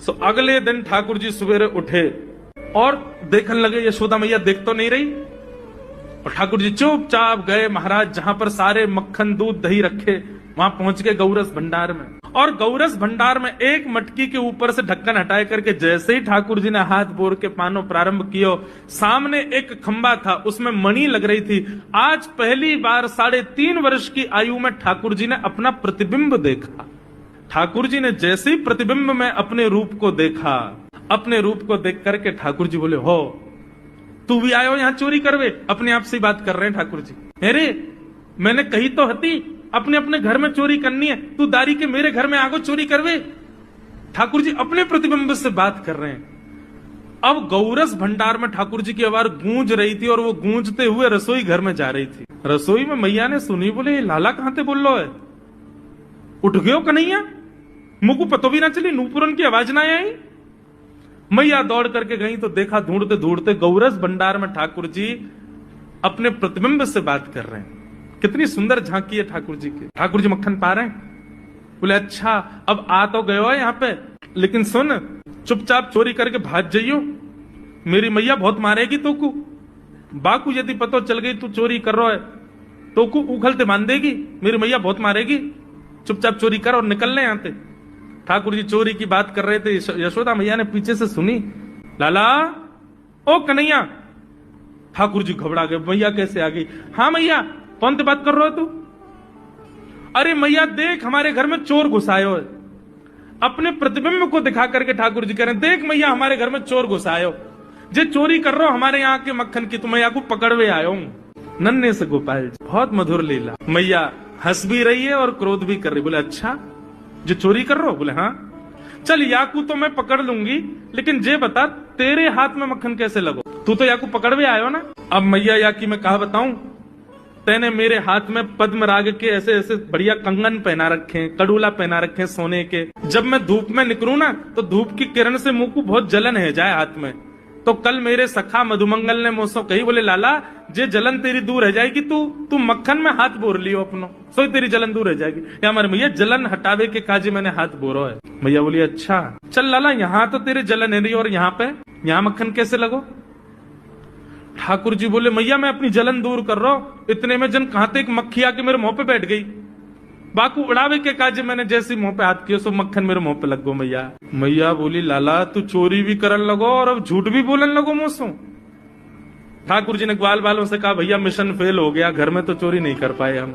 तो अगले दिन ठाकुर जी सवेरे उठे और देखने लगे यशोदा मैया देख तो नहीं रही, और ठाकुर जी चुपचाप गए महाराज जहां पर सारे मक्खन दूध दही रखे, वहां पहुंच गए गौरस भंडार में। और गौरस भंडार में एक मटकी के ऊपर से ढक्कन हटाए करके जैसे ही ठाकुर जी ने हाथ बोर के पानो प्रारंभ किया, सामने एक खंबा था, उसमें मणि लग रही थी। आज पहली बार 3.5 वर्ष की आयु में ठाकुर जी ने अपना प्रतिबिंब देखा। ठाकुर जी ने जैसे ही प्रतिबिंब में अपने रूप को देखा, अपने रूप को देख करके ठाकुर जी बोले, हो तू भी आयो यहां चोरी करवे? अपने आप से बात कर रहे हैं ठाकुर जी। अरे मैंने कही तो हती अपने अपने घर में चोरी करनी है, तू दारी के मेरे घर में आगो चोरी करवे? ठाकुर जी अपने प्रतिबिंब से बात कर रहे हैं। अब गौरस भंडार में ठाकुर जी की आवाज गूंज रही थी और वो गूंजते हुए रसोई घर में जा रही थी। रसोई में मैया ने सुनी, बोले लाला कहां थे बोल लो है, उठ गयो कन्हैया? मुझको पतो भी ना चली, नूपुरन की आवाज ना आई। मैया दौड़ करके गई तो देखा ढूंढते ढूंढते गौरस भंडार में ठाकुर जी अपने प्रतिबिंब से बात कर रहे हैं। कितनी सुंदर झांकी है ठाकुर जी की। ठाकुर जी मक्खन पा रहे हैं। बोले अच्छा अब आ तो गए हो यहाँ पे, लेकिन सुन चुपचाप चोरी करके भाग जाइयो, मेरी मैया बहुत मारेगी तो को। बाकू यदि पतो चल गई तू चोरी कर रहा है तो को उखलते मान देगी, मेरी मैया बहुत मारेगी। चुपचाप चोरी कर और निकल ले यहाँ से। ठाकुर जी चोरी की बात कर रहे थे, यशोदा मैया ने पीछे से सुनी, लाला ओ कन्हैया। ठाकुर जी घबरा गए, मैया कैसे आ गई? हाँ मैया, कौन से बात कर रहे हो तू? अरे मैया देख हमारे घर में चोर घुसायो। अपने प्रतिबिंब को दिखा करके ठाकुर जी कह रहे हैं, देख मैया हमारे घर में चोर घुसायो, जे चोरी कर रहे हो हमारे यहाँ के मक्खन की, तो मैया को पकड़वे आयो हूं। नन्हे से गोपाल जी, बहुत मधुर लीला। मैया हंस भी रही है और क्रोध भी कर रही। बोले अच्छा जो चोरी कर रहे हो? बोले हाँ। चल याकू तो मैं पकड़ लूंगी, लेकिन जे बता तेरे हाथ में मक्खन कैसे लगो? तू तो याकू पकड़वे आयो ना। अब मैया याकी मैं कहा बताऊं, तेने मेरे हाथ में पद्म राग के ऐसे ऐसे बढ़िया कंगन पहना रखे, कड़ूला पहना रखे सोने के। जब मैं धूप में निकलूं ना तो धूप की किरण से मुंह को बहुत जलन है जाए हाथ में। तो कल मेरे सखा मधुमंगल ने मुझसे कही, बोले लाला जे जलन तेरी दूर रह जाएगी, तू मक्खन में हाथ बोर लियो अपनो, सो तेरी जलन दूर रह जाएगी। या हमारे मैया जलन हटावे के काजी मैंने हाथ बोरो है। मैया बोली अच्छा चल लाला, यहाँ तो तेरे जलन है रही और यहाँ पे यहाँ मक्खन कैसे लगो? ठाकुर जी बोले मैया मैं अपनी जलन दूर कर रहा हूं। इतने में जन कहां एक मक्खी आके मेरे मुंह पे बैठ गई। बाकू उड़ावे के काजे मैंने जैसे मुंह पे हाथ किया सो मक्खन मेरे मुंह पे लग गो। मैया मैया बोली लाला तू चोरी भी करन लगो और अब झूठ भी बोलन लगो मुझसे। ठाकुर जी ने ग्वाल वालों से कहा भैया मिशन फेल हो गया, घर में तो चोरी नहीं कर पाए हम।